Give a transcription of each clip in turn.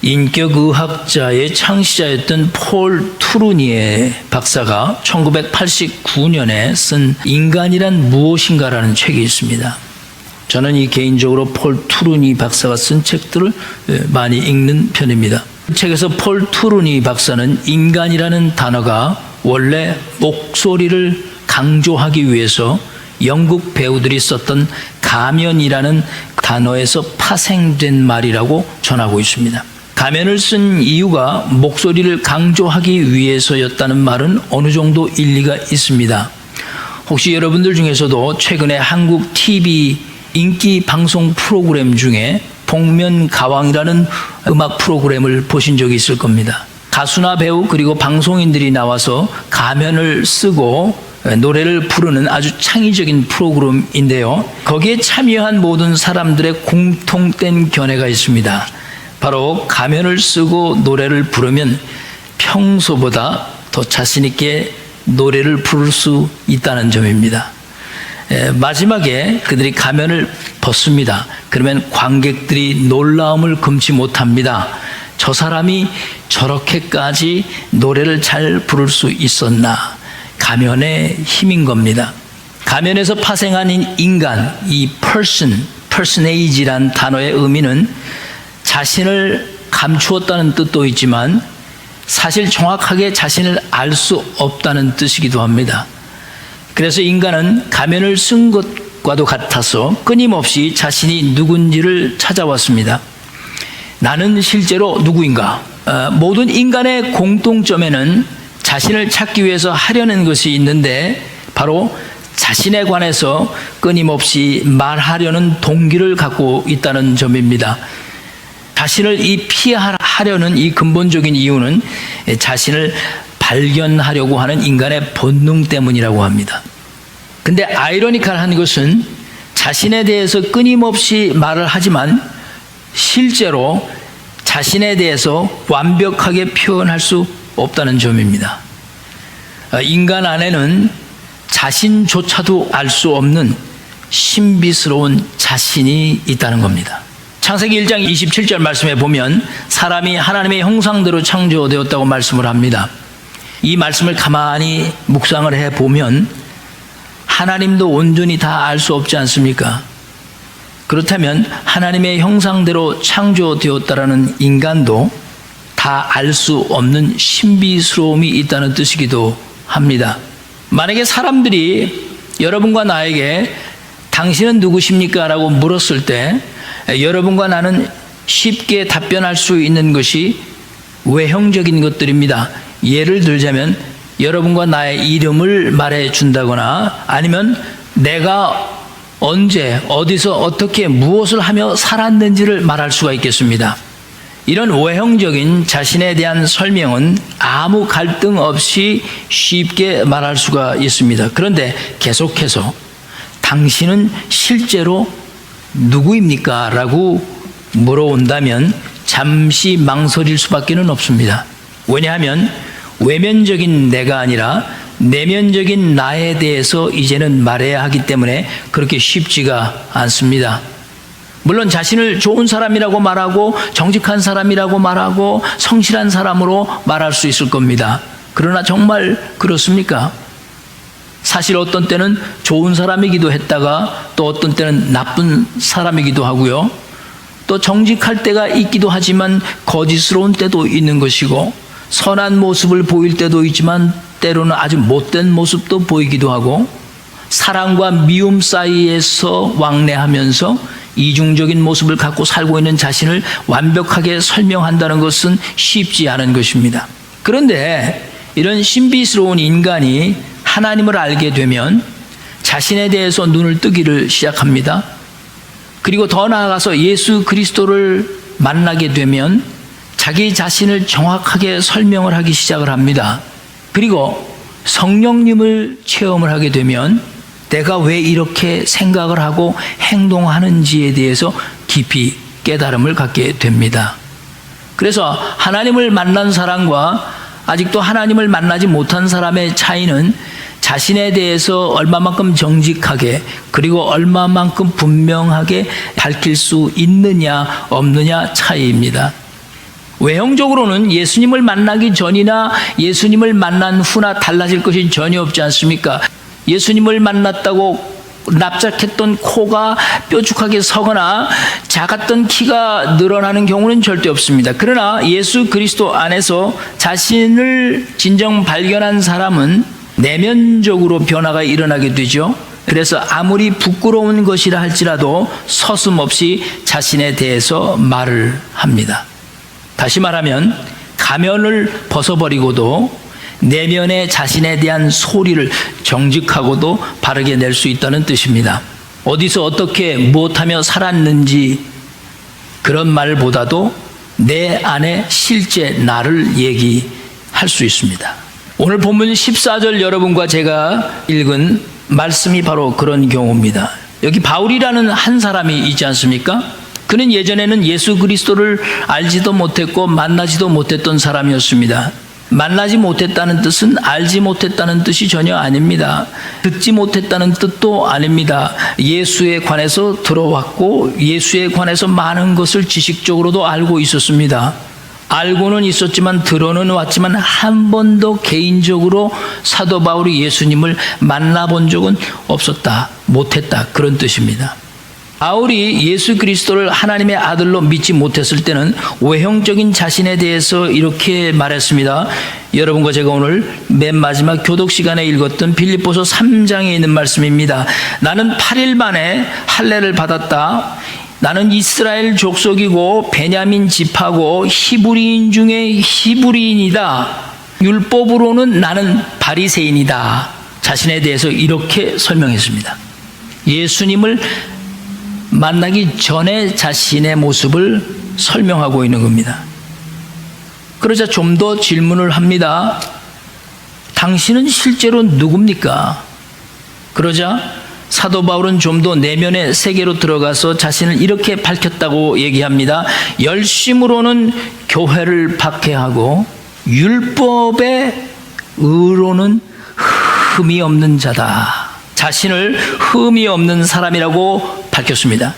인격의학자의 창시자였던 폴 투루니에 박사가 1989년에 쓴 인간이란 무엇인가라는 책이 있습니다. 저는 개인적으로 폴 투루니 박사가 쓴 책들을 많이 읽는 편입니다. 그 책에서 폴 투루니 박사는 인간이라는 단어가 원래 목소리를 강조하기 위해서 영국 배우들이 썼던 가면이라는 단어에서 파생된 말이라고 전하고 있습니다. 가면을 쓴 이유가 목소리를 강조하기 위해서였다는 말은 어느 정도 일리가 있습니다. 혹시 여러분들 중에서도 최근에 한국 TV 인기 방송 프로그램 중에 복면가왕이라는 음악 프로그램을 보신 적이 있을 겁니다. 가수나 배우 그리고 방송인들이 나와서 가면을 쓰고 노래를 부르는 아주 창의적인 프로그램인데요. 거기에 참여한 모든 사람들의 공통된 견해가 있습니다. 바로 가면을 쓰고 노래를 부르면 평소보다 더 자신 있게 노래를 부를 수 있다는 점입니다. 마지막에 그들이 가면을 벗습니다. 그러면 관객들이 놀라움을 금치 못합니다. 저 사람이 저렇게까지 노래를 잘 부를 수 있었나? 가면의 힘인 겁니다. 가면에서 파생한 인간, 이 personage란 단어의 의미는 자신을 감추었다는 뜻도 있지만 사실 정확하게 자신을 알 수 없다는 뜻이기도 합니다. 그래서 인간은 가면을 쓴 것과도 같아서 끊임없이 자신이 누군지를 찾아왔습니다. 나는 실제로 누구인가? 모든 인간의 공통점에는 자신을 찾기 위해서 하려는 것이 있는데 바로 자신에 관해서 끊임없이 말하려는 동기를 갖고 있다는 점입니다. 자신을 피하려는 이 근본적인 이유는 자신을 발견하려고 하는 인간의 본능 때문이라고 합니다. 근데 아이러니컬한 것은 자신에 대해서 끊임없이 말을 하지만 실제로 자신에 대해서 완벽하게 표현할 수 없다는 점입니다. 인간 안에는 자신조차도 알 수 없는 신비스러운 자신이 있다는 겁니다. 창세기 1장 27절 말씀에 보면 사람이 하나님의 형상대로 창조되었다고 말씀을 합니다. 이 말씀을 가만히 묵상을 해보면 하나님도 온전히 다 알 수 없지 않습니까? 그렇다면 하나님의 형상대로 창조되었다라는 인간도 다 알 수 없는 신비스러움이 있다는 뜻이기도 합니다. 만약에 사람들이 여러분과 나에게 당신은 누구십니까? 라고 물었을 때 여러분과 나는 쉽게 답변할 수 있는 것이 외형적인 것들입니다. 예를 들자면 여러분과 나의 이름을 말해 준다거나 아니면 내가 언제 어디서 어떻게 무엇을 하며 살았는지를 말할 수가 있겠습니다. 이런 외형적인 자신에 대한 설명은 아무 갈등 없이 쉽게 말할 수가 있습니다. 그런데 계속해서 당신은 실제로 누구입니까? 라고 물어온다면 잠시 망설일 수밖에 없습니다. 왜냐하면 외면적인 내가 아니라 내면적인 나에 대해서 이제는 말해야 하기 때문에 그렇게 쉽지가 않습니다. 물론 자신을 좋은 사람이라고 말하고 정직한 사람이라고 말하고 성실한 사람으로 말할 수 있을 겁니다. 그러나 정말 그렇습니까? 사실 어떤 때는 좋은 사람이기도 했다가 또 어떤 때는 나쁜 사람이기도 하고요. 또 정직할 때가 있기도 하지만 거짓스러운 때도 있는 것이고 선한 모습을 보일 때도 있지만 때로는 아주 못된 모습도 보이기도 하고 사랑과 미움 사이에서 왕래하면서 이중적인 모습을 갖고 살고 있는 자신을 완벽하게 설명한다는 것은 쉽지 않은 것입니다. 그런데 이런 신비스러운 인간이 하나님을 알게 되면 자신에 대해서 눈을 뜨기를 시작합니다. 그리고 더 나아가서 예수 그리스도를 만나게 되면 자기 자신을 정확하게 설명을 하기 시작을 합니다. 그리고 성령님을 체험을 하게 되면 내가 왜 이렇게 생각을 하고 행동하는지에 대해서 깊이 깨달음을 갖게 됩니다. 그래서 하나님을 만난 사람과 아직도 하나님을 만나지 못한 사람의 차이는 자신에 대해서 얼마만큼 정직하게 그리고 얼마만큼 분명하게 밝힐 수 있느냐 없느냐 차이입니다. 외형적으로는 예수님을 만나기 전이나 예수님을 만난 후나 달라질 것이 전혀 없지 않습니까? 예수님을 만났다고 납작했던 코가 뾰족하게 서거나 작았던 키가 늘어나는 경우는 절대 없습니다. 그러나 예수 그리스도 안에서 자신을 진정 발견한 사람은 내면적으로 변화가 일어나게 되죠. 그래서 아무리 부끄러운 것이라 할지라도 서슴없이 자신에 대해서 말을 합니다. 다시 말하면 가면을 벗어버리고도 내면의 자신에 대한 소리를 정직하고도 바르게 낼 수 있다는 뜻입니다. 어디서 어떻게 무엇하며 살았는지 그런 말보다도 내 안에 실제 나를 얘기할 수 있습니다. 오늘 본문 14절 여러분과 제가 읽은 말씀이 바로 그런 경우입니다. 여기 바울이라는 한 사람이 있지 않습니까? 그는 예전에는 예수 그리스도를 알지도 못했고 만나지도 못했던 사람이었습니다. 만나지 못했다는 뜻은 알지 못했다는 뜻이 전혀 아닙니다. 듣지 못했다는 뜻도 아닙니다. 예수에 관해서 들어왔고 예수에 관해서 많은 것을 지식적으로도 알고 있었습니다. 알고는 있었지만 들어는 왔지만 한 번도 개인적으로 사도 바울이 예수님을 만나본 적은 없었다, 못했다, 그런 뜻입니다. 바울이 예수 그리스도를 하나님의 아들로 믿지 못했을 때는 외형적인 자신에 대해서 이렇게 말했습니다. 여러분과 제가 오늘 맨 마지막 교독 시간에 읽었던 빌립보서 3장에 있는 말씀입니다. 나는 8일 만에 할례를 받았다. 나는 이스라엘 족속이고 베냐민 지파고 히브리인 중에 히브리인이다. 율법으로는 나는 바리새인이다. 자신에 대해서 이렇게 설명했습니다. 예수님을 만나기 전에 자신의 모습을 설명하고 있는 겁니다. 그러자 좀 더 질문을 합니다. 당신은 실제로 누굽니까? 그러자 사도 바울은 좀 더 내면의 세계로 들어가서 자신을 이렇게 밝혔다고 얘기합니다. 열심으로는 교회를 박해하고 율법의 의로는 흠이 없는 자다. 자신을 흠이 없는 사람이라고 밝혔습니다.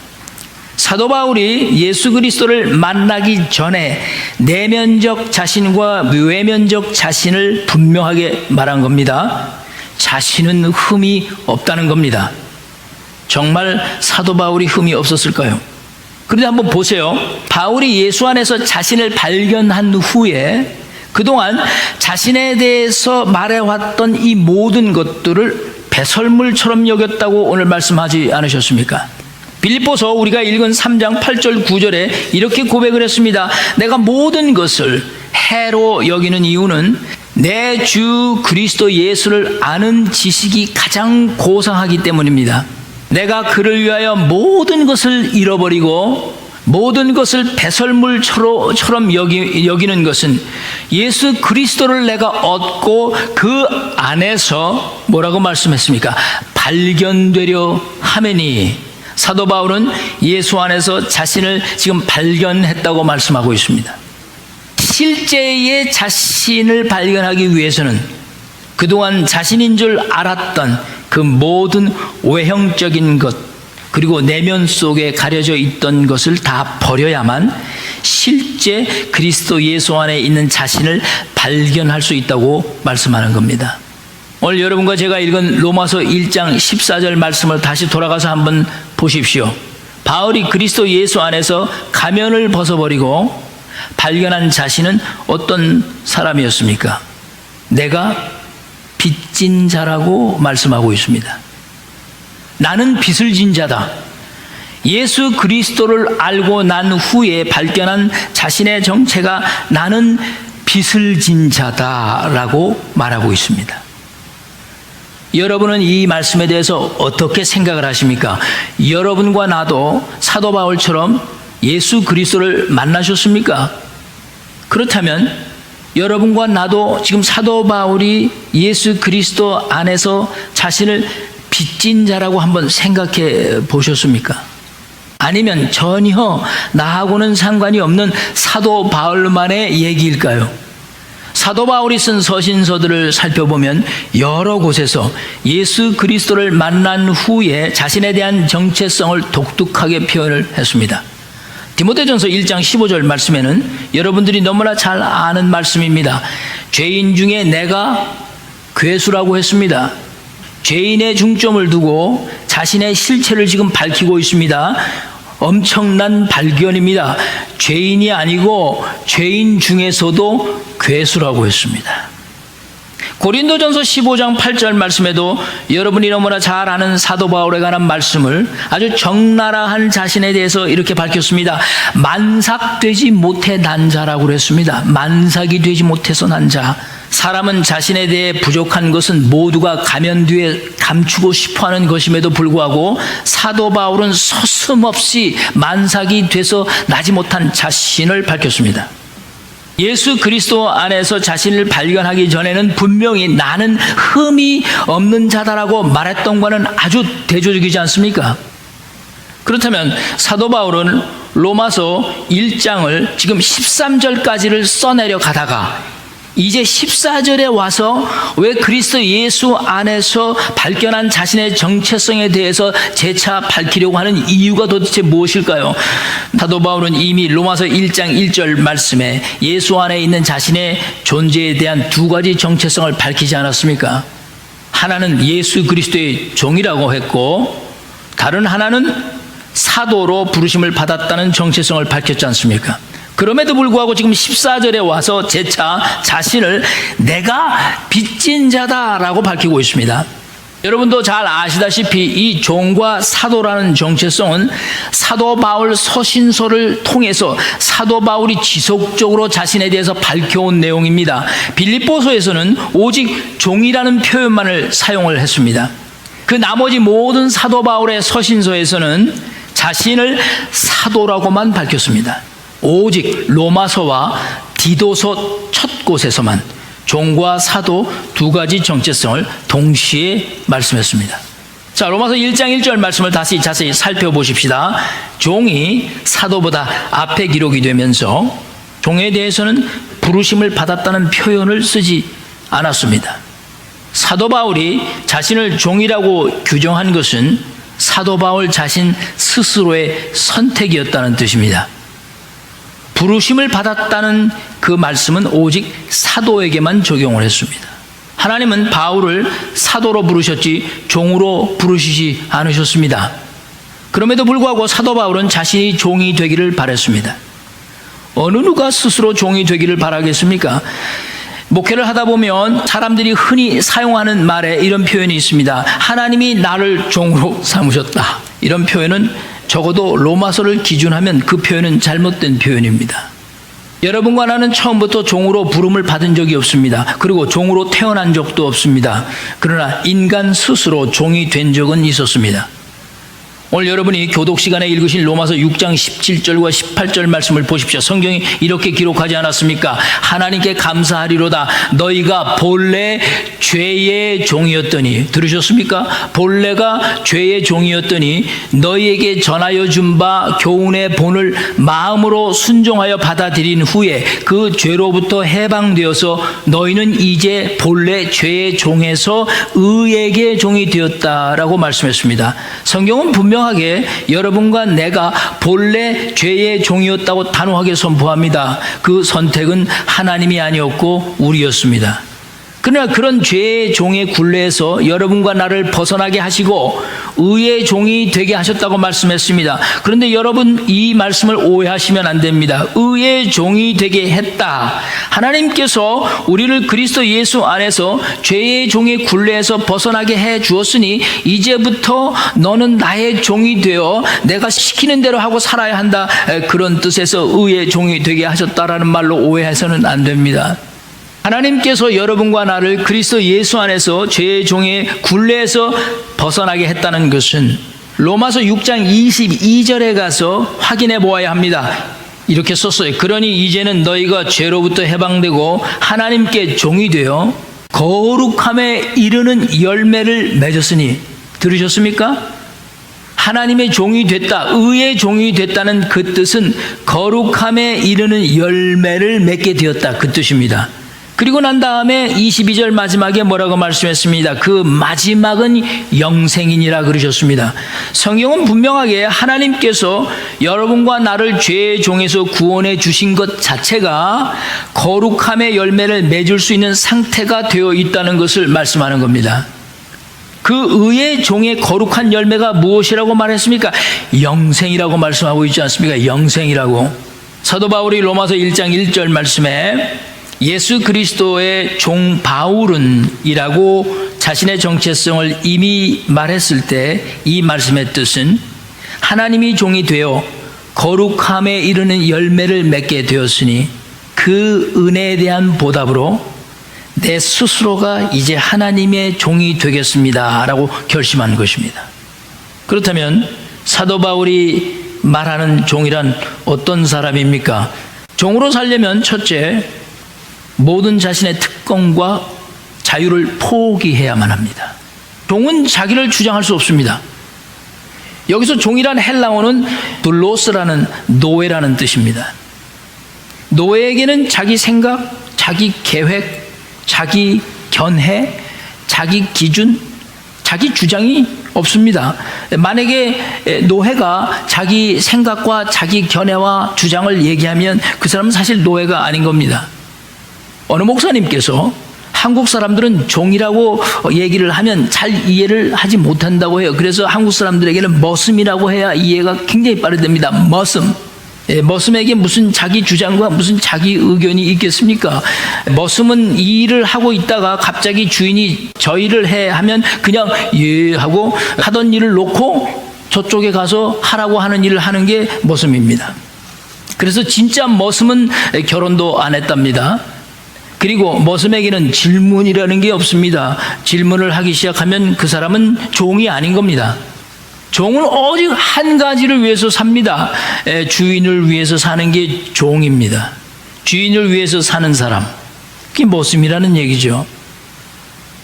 사도 바울이 예수 그리스도를 만나기 전에 내면적 자신과 외면적 자신을 분명하게 말한 겁니다. 자신은 흠이 없다는 겁니다. 정말 사도 바울이 흠이 없었을까요? 그런데 한번 보세요. 바울이 예수 안에서 자신을 발견한 후에 그동안 자신에 대해서 말해왔던 이 모든 것들을 배설물처럼 여겼다고 오늘 말씀하지 않으셨습니까? 빌립보서 우리가 읽은 3장 8절 9절에 이렇게 고백을 했습니다. 내가 모든 것을 해로 여기는 이유는 내 주 그리스도 예수를 아는 지식이 가장 고상하기 때문입니다. 내가 그를 위하여 모든 것을 잃어버리고 모든 것을 배설물처럼 여기는 것은 예수 그리스도를 내가 얻고 그 안에서 뭐라고 말씀했습니까? 발견되려 하매니. 사도 바울은 예수 안에서 자신을 지금 발견했다고 말씀하고 있습니다. 실제의 자신을 발견하기 위해서는 그동안 자신인 줄 알았던 그 모든 외형적인 것 그리고 내면 속에 가려져 있던 것을 다 버려야만 실제 그리스도 예수 안에 있는 자신을 발견할 수 있다고 말씀하는 겁니다. 오늘 여러분과 제가 읽은 로마서 1장 14절 말씀을 다시 돌아가서 한번 보십시오. 바울이 그리스도 예수 안에서 가면을 벗어버리고 발견한 자신은 어떤 사람이었습니까? 내가 빚진 자라고 말씀하고 있습니다. 나는 빚을 진 자다. 예수 그리스도를 알고 난 후에 발견한 자신의 정체가 나는 빚을 진 자다라고 말하고 있습니다. 여러분은 이 말씀에 대해서 어떻게 생각을 하십니까? 여러분과 나도 사도 바울처럼 예수 그리스도를 만나셨습니까? 그렇다면 여러분과 나도 지금 사도 바울이 예수 그리스도 안에서 자신을 빚진 자라고 한번 생각해 보셨습니까? 아니면 전혀 나하고는 상관이 없는 사도 바울만의 얘기일까요? 사도 바울이 쓴 서신서들을 살펴보면 여러 곳에서 예수 그리스도를 만난 후에 자신에 대한 정체성을 독특하게 표현을 했습니다. 디모데전서 1장 15절 말씀에는 여러분들이 너무나 잘 아는 말씀입니다. 죄인 중에 내가 괴수라고 했습니다. 죄인의 중점을 두고 자신의 실체를 지금 밝히고 있습니다. 엄청난 발견입니다. 죄인이 아니고 죄인 중에서도 괴수라고 했습니다. 고린도전서 15장 8절 말씀에도 여러분이 너무나 잘 아는 사도 바울에 관한 말씀을 아주 적나라한 자신에 대해서 이렇게 밝혔습니다. 만삭되지 못해 난 자라고 그랬습니다. 만삭이 되지 못해서 난 자. 사람은 자신에 대해 부족한 것은 모두가 가면 뒤에 감추고 싶어하는 것임에도 불구하고 사도 바울은 서슴없이 만삭이 돼서 나지 못한 자신을 밝혔습니다. 예수 그리스도 안에서 자신을 발견하기 전에는 분명히 나는 흠이 없는 자다라고 말했던 것은 아주 대조적이지 않습니까? 그렇다면 사도 바울은 로마서 1장을 지금 13절까지를 써내려 가다가 이제 14절에 와서 왜 그리스도 예수 안에서 발견한 자신의 정체성에 대해서 재차 밝히려고 하는 이유가 도대체 무엇일까요? 사도 바울은 이미 로마서 1장 1절 말씀에 예수 안에 있는 자신의 존재에 대한 두 가지 정체성을 밝히지 않았습니까? 하나는 예수 그리스도의 종이라고 했고 다른 하나는 사도로 부르심을 받았다는 정체성을 밝혔지 않습니까? 그럼에도 불구하고 지금 14절에 와서 재차 자신을 내가 빚진 자다라고 밝히고 있습니다. 여러분도 잘 아시다시피 이 종과 사도라는 정체성은 사도 바울 서신서를 통해서 사도 바울이 지속적으로 자신에 대해서 밝혀온 내용입니다. 빌립보서에서는 오직 종이라는 표현만을 사용을 했습니다. 그 나머지 모든 사도 바울의 서신서에서는 자신을 사도라고만 밝혔습니다. 오직 로마서와 디도서 첫 곳에서만 종과 사도 두 가지 정체성을 동시에 말씀했습니다. 자, 로마서 1장 1절 말씀을 다시 자세히 살펴보십시다. 종이 사도보다 앞에 기록이 되면서 종에 대해서는 부르심을 받았다는 표현을 쓰지 않았습니다. 사도 바울이 자신을 종이라고 규정한 것은 사도 바울 자신 스스로의 선택이었다는 뜻입니다. 부르심을 받았다는 그 말씀은 오직 사도에게만 적용을 했습니다. 하나님은 바울을 사도로 부르셨지 종으로 부르시지 않으셨습니다. 그럼에도 불구하고 사도 바울은 자신이 종이 되기를 바랬습니다. 어느 누가 스스로 종이 되기를 바라겠습니까? 목회를 하다 보면 사람들이 흔히 사용하는 말에 이런 표현이 있습니다. 하나님이 나를 종으로 삼으셨다. 이런 표현은 적어도 로마서를 기준하면 그 표현은 잘못된 표현입니다. 여러분과 나는 처음부터 종으로 부름을 받은 적이 없습니다. 그리고 종으로 태어난 적도 없습니다. 그러나 인간 스스로 종이 된 적은 있었습니다. 오늘 여러분이 교독 시간에 읽으신 로마서 6장 17절과 18절 말씀을 보십시오. 성경이 이렇게 기록하지 않았습니까? 하나님께 감사하리로다. 너희가 본래 죄의 종이었더니, 들으셨습니까? 본래가 죄의 종이었더니 너희에게 전하여 준 바 교훈의 본을 마음으로 순종하여 받아들인 후에 그 죄로부터 해방되어서 너희는 이제 본래 죄의 종에서 의에게 종이 되었다라고 말씀했습니다. 성경은 분명하게 여러분과 내가 본래 죄의 종이었다고 단호하게 선포합니다. 그 선택은 하나님이 아니었고 우리였습니다. 그러나 그런 죄의 종의 굴레에서 여러분과 나를 벗어나게 하시고 의의 종이 되게 하셨다고 말씀했습니다. 그런데 여러분 이 말씀을 오해하시면 안 됩니다. 의의 종이 되게 했다. 하나님께서 우리를 그리스도 예수 안에서 죄의 종의 굴레에서 벗어나게 해 주었으니 이제부터 너는 나의 종이 되어 내가 시키는 대로 하고 살아야 한다. 그런 뜻에서 의의 종이 되게 하셨다라는 말로 오해해서는 안 됩니다. 하나님께서 여러분과 나를 그리스도 예수 안에서 죄의 종의 굴레에서 벗어나게 했다는 것은 로마서 6장 22절에 가서 확인해 보아야 합니다. 이렇게 썼어요. 그러니 이제는 너희가 죄로부터 해방되고 하나님께 종이 되어 거룩함에 이르는 열매를 맺었으니, 들으셨습니까? 하나님의 종이 됐다, 의의 종이 됐다는 그 뜻은 거룩함에 이르는 열매를 맺게 되었다, 그 뜻입니다. 그리고 난 다음에 22절 마지막에 뭐라고 말씀했습니다. 그 마지막은 영생이니라 그러셨습니다. 성경은 분명하게 하나님께서 여러분과 나를 죄의 종에서 구원해 주신 것 자체가 거룩함의 열매를 맺을 수 있는 상태가 되어 있다는 것을 말씀하는 겁니다. 그 의의 종의 거룩한 열매가 무엇이라고 말했습니까? 영생이라고 말씀하고 있지 않습니까? 영생이라고. 사도 바울이 로마서 1장 1절 말씀에 예수 그리스도의 종 바울은 이라고 자신의 정체성을 이미 말했을 때 이 말씀의 뜻은 하나님이 종이 되어 거룩함에 이르는 열매를 맺게 되었으니 그 은혜에 대한 보답으로 내 스스로가 이제 하나님의 종이 되겠습니다 라고 결심한 것입니다. 그렇다면 사도 바울이 말하는 종이란 어떤 사람입니까? 종으로 살려면 첫째, 모든 자신의 특권과 자유를 포기해야만 합니다. 종은 자기를 주장할 수 없습니다. 여기서 종이란 헬라어는 둘로스라는 노예라는 뜻입니다. 노예에게는 자기 생각, 자기 계획, 자기 견해, 자기 기준, 자기 주장이 없습니다. 만약에 노예가 자기 생각과 자기 견해와 주장을 얘기하면 그 사람은 사실 노예가 아닌 겁니다. 어느 목사님께서 한국 사람들은 종이라고 얘기를 하면 잘 이해를 하지 못한다고 해요. 그래서 한국 사람들에게는 머슴이라고 해야 이해가 굉장히 빠르답니다. 머슴. 머슴에게 무슨 자기 주장과 무슨 자기 의견이 있겠습니까? 머슴은 이 일을 하고 있다가 갑자기 주인이 저 일을 해 하면 그냥 예 하고 하던 일을 놓고 저쪽에 가서 하라고 하는 일을 하는 게 머슴입니다. 그래서 진짜 머슴은 결혼도 안 했답니다. 그리고 머슴에게는 질문이라는 게 없습니다. 질문을 하기 시작하면 그 사람은 종이 아닌 겁니다. 종은 오직 한 가지를 위해서 삽니다. 주인을 위해서 사는 게 종입니다. 주인을 위해서 사는 사람, 그게 머슴이라는 얘기죠.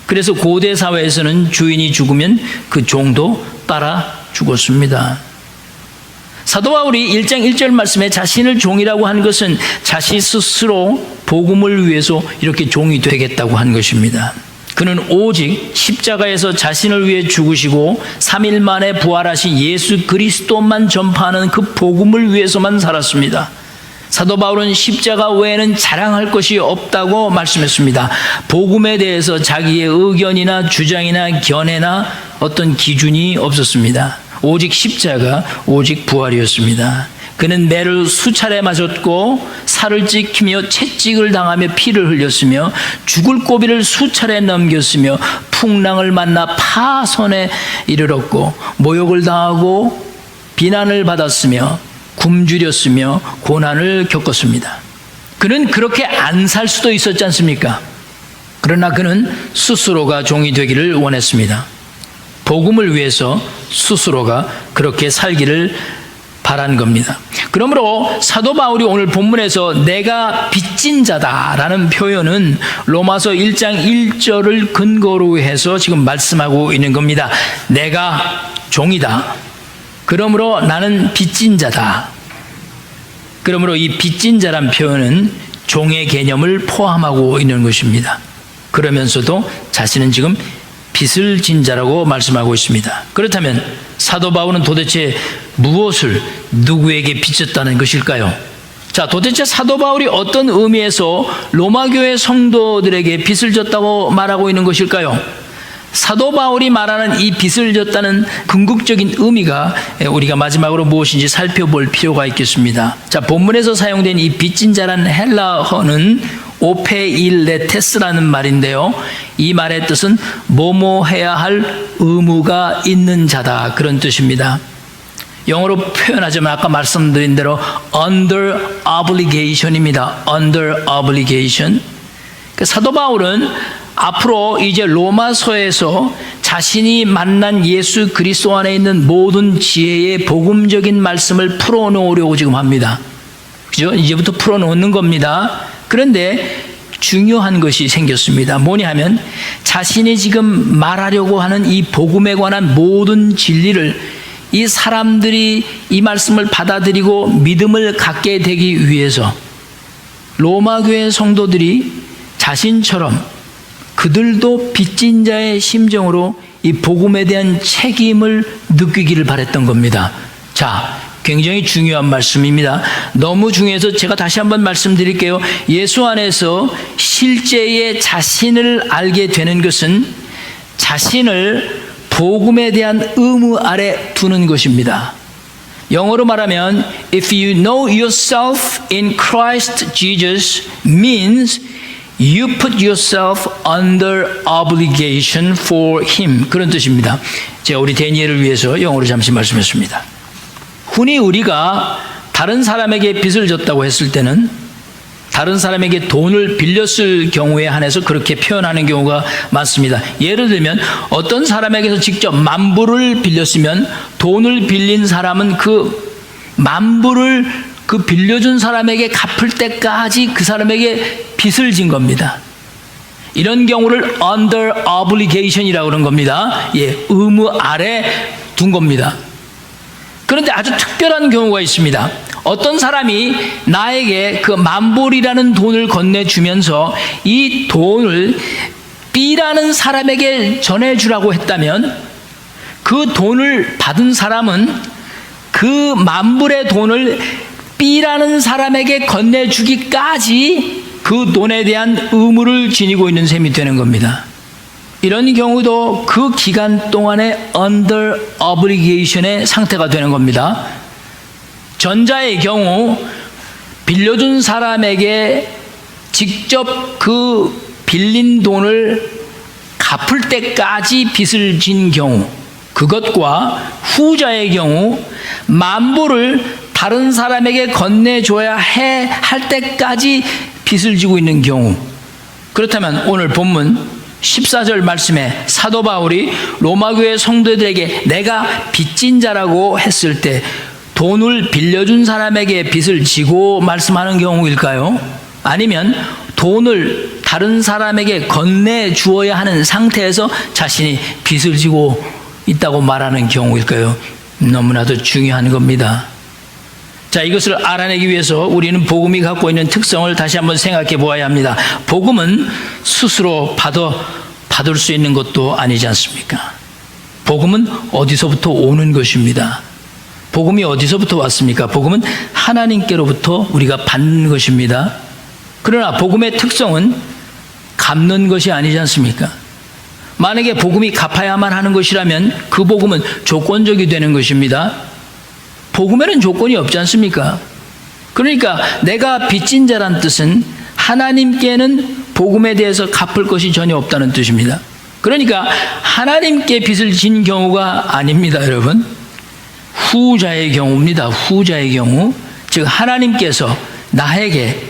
그래서 고대 사회에서는 주인이 죽으면 그 종도 따라 죽었습니다. 사도 바울이 1장 1절 말씀에 자신을 종이라고 한 것은 자신 스스로 복음을 위해서 이렇게 종이 되겠다고 한 것입니다. 그는 오직 십자가에서 자신을 위해 죽으시고 3일 만에 부활하신 예수 그리스도만 전파하는 그 복음을 위해서만 살았습니다. 사도 바울은 십자가 외에는 자랑할 것이 없다고 말씀했습니다. 복음에 대해서 자기의 의견이나 주장이나 견해나 어떤 기준이 없었습니다. 오직 십자가, 오직 부활이었습니다. 그는 매를 수차례 맞았고 살을 찢기며 채찍을 당하며 피를 흘렸으며 죽을 고비를 수차례 넘겼으며 풍랑을 만나 파선에 이르렀고 모욕을 당하고 비난을 받았으며 굶주렸으며 고난을 겪었습니다. 그는 그렇게 안 살 수도 있었지 않습니까? 그러나 그는 스스로가 종이 되기를 원했습니다. 복음을 위해서 스스로가 그렇게 살기를 바란 겁니다. 그러므로 사도 바울이 오늘 본문에서 내가 빚진 자다라는 표현은 로마서 1장 1절을 근거로 해서 지금 말씀하고 있는 겁니다. 내가 종이다. 그러므로 나는 빚진 자다. 그러므로 이 빚진 자란 표현은 종의 개념을 포함하고 있는 것입니다. 그러면서도 자신은 지금 빚을 진 자라고 말씀하고 있습니다. 그렇다면 사도 바울은 도대체 무엇을 누구에게 빚졌다는 것일까요? 자, 도대체 사도 바울이 어떤 의미에서 로마 교회 성도들에게 빚을 졌다고 말하고 있는 것일까요? 사도 바울이 말하는 이 빚을 졌다는 궁극적인 의미가 우리가 마지막으로 무엇인지 살펴볼 필요가 있겠습니다. 자, 본문에서 사용된 이 빚진 자란 헬라어는 오페일레테스라는 말인데요. 이 말의 뜻은 뭐뭐 해야 할 의무가 있는 자다, 그런 뜻입니다. 영어로 표현하자면 아까 말씀드린 대로 under obligation입니다. under obligation. 사도 바울은 앞으로 이제 로마서에서 자신이 만난 예수 그리스도 안에 있는 모든 지혜의 복음적인 말씀을 풀어놓으려고 지금 합니다. 그죠? 이제부터 풀어놓는 겁니다. 그런데 중요한 것이 생겼습니다. 뭐냐 하면 자신이 지금 말하려고 하는 이 복음에 관한 모든 진리를 이 사람들이 이 말씀을 받아들이고 믿음을 갖게 되기 위해서 로마 교회 성도들이 자신처럼 그들도 빚진 자의 심정으로 이 복음에 대한 책임을 느끼기를 바랬던 겁니다. 자, 굉장히 중요한 말씀입니다. 너무 중요해서 제가 다시 한번 말씀드릴게요. 예수 안에서 실제의 자신을 알게 되는 것은 자신을 복음에 대한 의무 아래 두는 것입니다. 영어로 말하면 if you know yourself in Christ Jesus means you put yourself under obligation for Him. 그런 뜻입니다. 제가 우리 데니엘을 위해서 영어로 잠시 말씀했습니다. 흔히 우리가 다른 사람에게 빚을 졌다고 했을 때는 다른 사람에게 돈을 빌렸을 경우에 한해서 그렇게 표현하는 경우가 많습니다. 예를 들면 어떤 사람에게서 직접 10,000불을 빌렸으면 돈을 빌린 사람은 그 10,000불을 그 빌려준 사람에게 갚을 때까지 그 사람에게 빚을 진 겁니다. 이런 경우를 under obligation이라고 그러는 겁니다. 예, 의무 아래 둔 겁니다. 그런데 아주 특별한 경우가 있습니다. 어떤 사람이 나에게 그 10,000불이라는 돈을 건네주면서 이 돈을 B라는 사람에게 전해주라고 했다면 그 돈을 받은 사람은 그 10,000불의 돈을 B라는 사람에게 건네주기까지 그 돈에 대한 의무를 지니고 있는 셈이 되는 겁니다. 이런 경우도 그 기간 동안에 under obligation의 상태가 되는 겁니다. 전자의 경우 빌려준 사람에게 직접 그 빌린 돈을 갚을 때까지 빚을 진 경우, 그것과 후자의 경우 10,000불을 다른 사람에게 건네줘야 할 때까지 빚을 지고 있는 경우, 그렇다면 오늘 본문 14절 말씀에 사도 바울이 로마교회 성도들에게 내가 빚진 자라고 했을 때 돈을 빌려준 사람에게 빚을 지고 말씀하는 경우일까요? 아니면 돈을 다른 사람에게 건네주어야 하는 상태에서 자신이 빚을 지고 있다고 말하는 경우일까요? 너무나도 중요한 겁니다. 자, 이것을 알아내기 위해서 우리는 복음이 갖고 있는 특성을 다시 한번 생각해 보아야 합니다. 복음은 스스로 받을 수 있는 것도 아니지 않습니까? 복음은 어디서부터 오는 것입니다. 복음이 어디서부터 왔습니까? 복음은 하나님께로부터 우리가 받는 것입니다. 그러나 복음의 특성은 갚는 것이 아니지 않습니까? 만약에 복음이 갚아야만 하는 것이라면 그 복음은 조건적이 되는 것입니다. 복음에는 조건이 없지 않습니까? 그러니까 내가 빚진 자란 뜻은 하나님께는 복음에 대해서 갚을 것이 전혀 없다는 뜻입니다. 그러니까 하나님께 빚을 진 경우가 아닙니다, 여러분. 후자의 경우입니다. 후자의 경우. 즉 하나님께서 나에게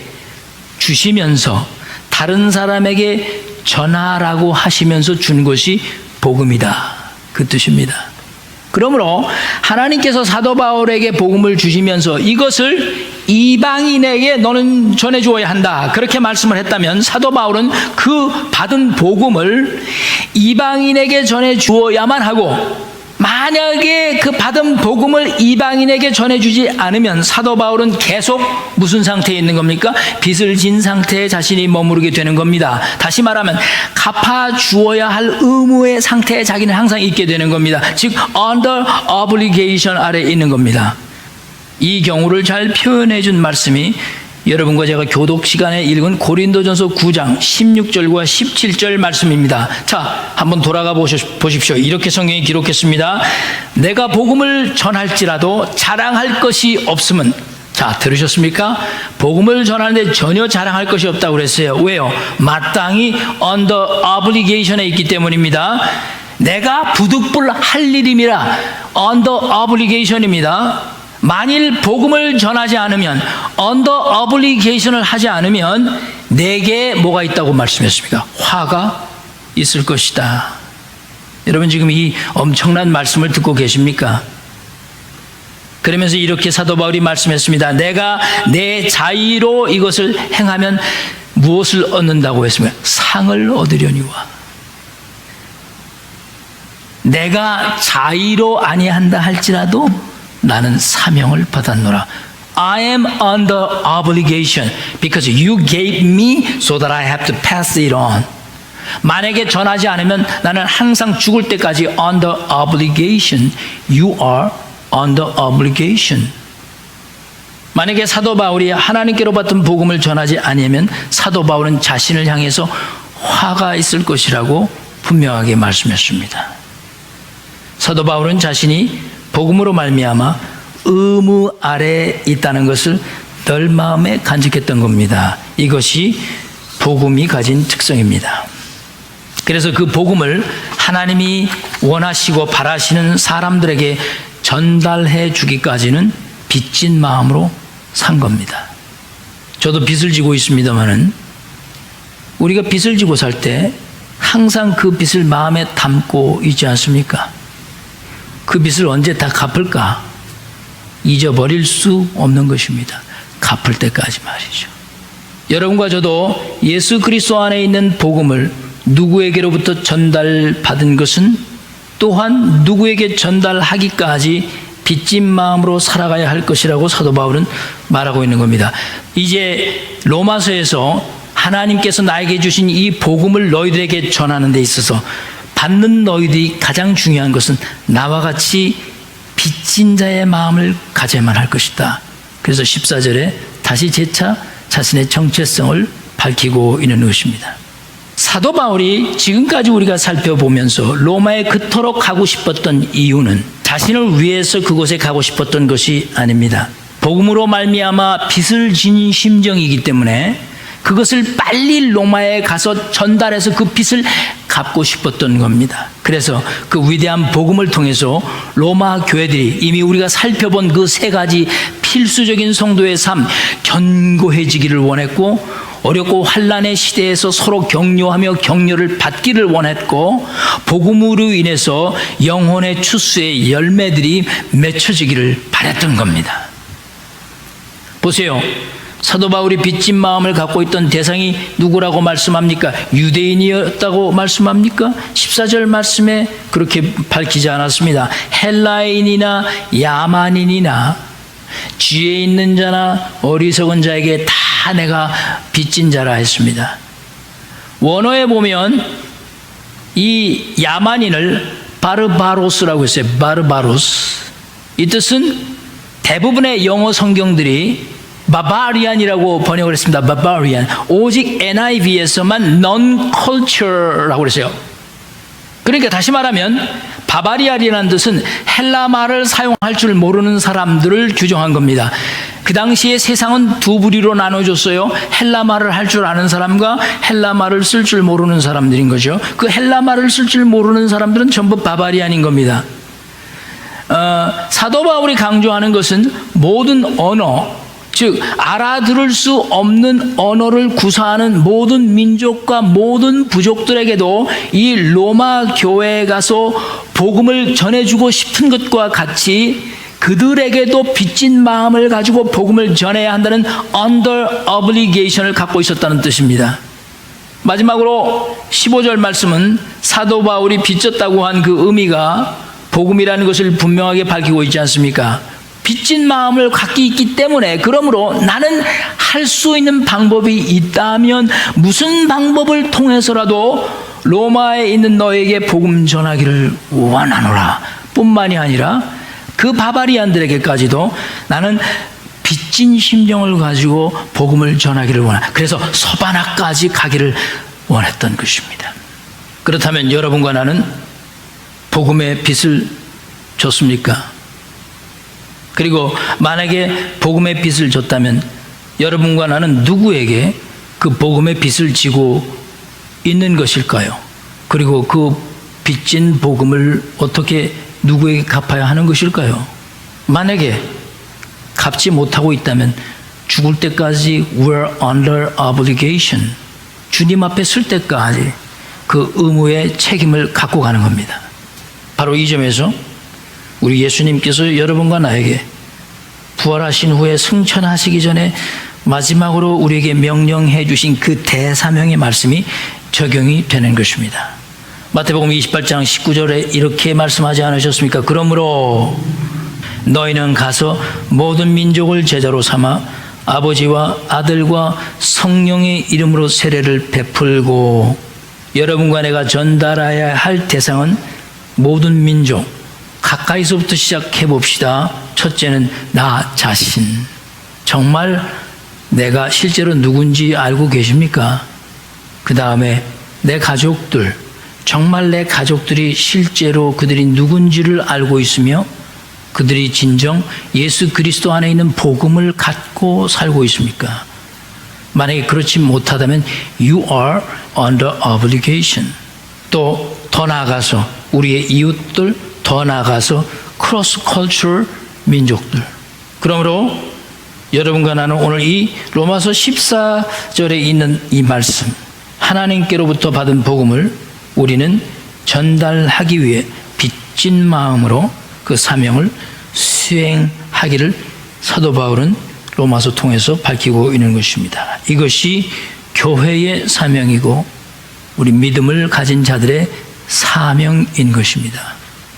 주시면서 다른 사람에게 전하라고 하시면서 준 것이 복음이다. 그 뜻입니다. 그러므로 하나님께서 사도 바울에게 복음을 주시면서 이것을 이방인에게 너는 전해주어야 한다, 그렇게 말씀을 했다면 사도 바울은 그 받은 복음을 이방인에게 전해주어야만 하고, 만약에 그 받은 복음을 이방인에게 전해주지 않으면 사도 바울은 계속 무슨 상태에 있는 겁니까? 빚을 진 상태에 자신이 머무르게 되는 겁니다. 다시 말하면 갚아주어야 할 의무의 상태에 자기는 항상 있게 되는 겁니다. 즉 under obligation 아래에 있는 겁니다. 이 경우를 잘 표현해 준 말씀이 여러분과 제가 교독 시간에 읽은 고린도전서 9장 16절과 17절 말씀입니다. 자, 한번 돌아가 보십시오. 이렇게 성경이 기록했습니다. 내가 복음을 전할지라도 자랑할 것이 없음은, 자, 들으셨습니까? 복음을 전하는데 전혀 자랑할 것이 없다고 그랬어요. 왜요? 마땅히 under obligation에 있기 때문입니다. 내가 부득불 할 일임이라 under obligation입니다. 만일 복음을 전하지 않으면, under obligation을 하지 않으면 내게 뭐가 있다고 말씀했습니까? 화가 있을 것이다. 여러분 지금 이 엄청난 말씀을 듣고 계십니까? 그러면서 이렇게 사도 바울이 말씀했습니다. 내가 내 자의로 이것을 행하면 무엇을 얻는다고 했습니까? 상을 얻으려니와. 내가 자의로 아니한다 할지라도 나는 사명을 받았노라. I am under obligation because you gave me so that I have to pass it on. 만약에 전하지 않으면 나는 항상 죽을 때까지 under obligation. You are under obligation. 만약에 사도 바울이 하나님께로 받은 복음을 전하지 아니하면 사도 바울은 자신을 향해서 화가 있을 것이라고 분명하게 말씀했습니다. 사도 바울은 자신이 복음으로 말미암아 의무 아래에 있다는 것을 늘 마음에 간직했던 겁니다. 이것이 복음이 가진 특성입니다. 그래서 그 복음을 하나님이 원하시고 바라시는 사람들에게 전달해 주기까지는 빚진 마음으로 산 겁니다. 저도 빚을 지고 있습니다만은 우리가 빚을 지고 살 때 항상 그 빚을 마음에 담고 있지 않습니까? 그 빚을 언제 다 갚을까? 잊어버릴 수 없는 것입니다. 갚을 때까지 말이죠. 여러분과 저도 예수 그리스도 안에 있는 복음을 누구에게로부터 전달받은 것은 또한 누구에게 전달하기까지 빚진 마음으로 살아가야 할 것이라고 사도 바울은 말하고 있는 겁니다. 이제 로마서에서 하나님께서 나에게 주신 이 복음을 너희들에게 전하는 데 있어서 받는 너희들이 가장 중요한 것은 나와 같이 빚진 자의 마음을 가져야만 할 것이다. 그래서 14절에 다시 재차 자신의 정체성을 밝히고 있는 것입니다. 사도 바울이 지금까지 우리가 살펴보면서 로마에 그토록 가고 싶었던 이유는 자신을 위해서 그곳에 가고 싶었던 것이 아닙니다. 복음으로 말미암아 빚을 진 심정이기 때문에 그것을 빨리 로마에 가서 전달해서 그 빚을 갚고 싶었던 겁니다. 그래서 그 위대한 복음을 통해서 로마 교회들이 이미 우리가 살펴본 그 세 가지 필수적인 성도의 삶, 견고해지기를 원했고, 어렵고 환난의 시대에서 서로 격려하며 격려를 받기를 원했고, 복음으로 인해서 영혼의 추수의 열매들이 맺혀지기를 바랬던 겁니다. 보세요. 사도 바울이 빚진 마음을 갖고 있던 대상이 누구라고 말씀합니까? 유대인이었다고 말씀합니까? 14절 말씀에 그렇게 밝히지 않았습니다. 헬라인이나 야만인이나 지혜 있는 자나 어리석은 자에게 다 내가 빚진 자라 했습니다. 원어에 보면 이 야만인을 바르바로스라고 했어요. 바르바로스. 이 뜻은 대부분의 영어 성경들이 바바리안이라고 번역을 했습니다. 바바리안. 오직 NIV에서만 non-culture라고 그랬어요. 그러니까 다시 말하면 바바리안이라는 뜻은 헬라 말을 사용할 줄 모르는 사람들을 규정한 겁니다. 그 당시에 세상은 두 부류로 나눠졌어요. 헬라 말을 할 줄 아는 사람과 헬라 말을 쓸 줄 모르는 사람들인 거죠. 그 헬라 말을 쓸 줄 모르는 사람들은 전부 바바리안인 겁니다. 사도 바울이 강조하는 것은 모든 언어, 즉 알아들을 수 없는 언어를 구사하는 모든 민족과 모든 부족들에게도 이 로마 교회에 가서 복음을 전해주고 싶은 것과 같이 그들에게도 빚진 마음을 가지고 복음을 전해야 한다는 under obligation을 갖고 있었다는 뜻입니다. 마지막으로 15절 말씀은 사도 바울이 빚졌다고 한 그 의미가 복음이라는 것을 분명하게 밝히고 있지 않습니까? 빚진 마음을 갖기 있기 때문에, 그러므로 나는 할 수 있는 방법이 있다면 무슨 방법을 통해서라도 로마에 있는 너에게 복음 전하기를 원하노라 뿐만이 아니라 그 바바리안들에게까지도 나는 빚진 심정을 가지고 복음을 전하기를 원한다. 그래서 서바나까지 가기를 원했던 것입니다. 그렇다면 여러분과 나는 복음의 빚을 줬습니까? 그리고 만약에 복음의 빚을 줬다면 여러분과 나는 누구에게 그 복음의 빚을 지고 있는 것일까요? 그리고 그 빚진 복음을 어떻게 누구에게 갚아야 하는 것일까요? 만약에 갚지 못하고 있다면 죽을 때까지 we're under obligation, 주님 앞에 설 때까지 그 의무의 책임을 갖고 가는 겁니다. 바로 이 점에서 우리 예수님께서 여러분과 나에게 부활하신 후에 승천하시기 전에 마지막으로 우리에게 명령해 주신 그 대사명의 말씀이 적용이 되는 것입니다. 마태복음 28장 19절에 이렇게 말씀하지 않으셨습니까? 그러므로 너희는 가서 모든 민족을 제자로 삼아 아버지와 아들과 성령의 이름으로 세례를 베풀고, 여러분과 내가 전달해야 할 대상은 모든 민족, 가까이서부터 시작해 봅시다. 첫째는 나 자신. 정말 내가 실제로 누군지 알고 계십니까? 그 다음에 내 가족들, 정말 내 가족들이 실제로 그들이 누군지를 알고 있으며 그들이 진정 예수 그리스도 안에 있는 복음을 갖고 살고 있습니까? 만약에 그렇지 못하다면 you are under obligation. 또 더 나아가서 우리의 이웃들, 더 나아가서 cross cultural 민족들. 그러므로 여러분과 나는 오늘 이 로마서 14절에 있는 이 말씀, 하나님께로부터 받은 복음을 우리는 전달하기 위해 빚진 마음으로 그 사명을 수행하기를 사도 바울은 로마서 통해서 밝히고 있는 것입니다. 이것이 교회의 사명이고 우리 믿음을 가진 자들의 사명인 것입니다.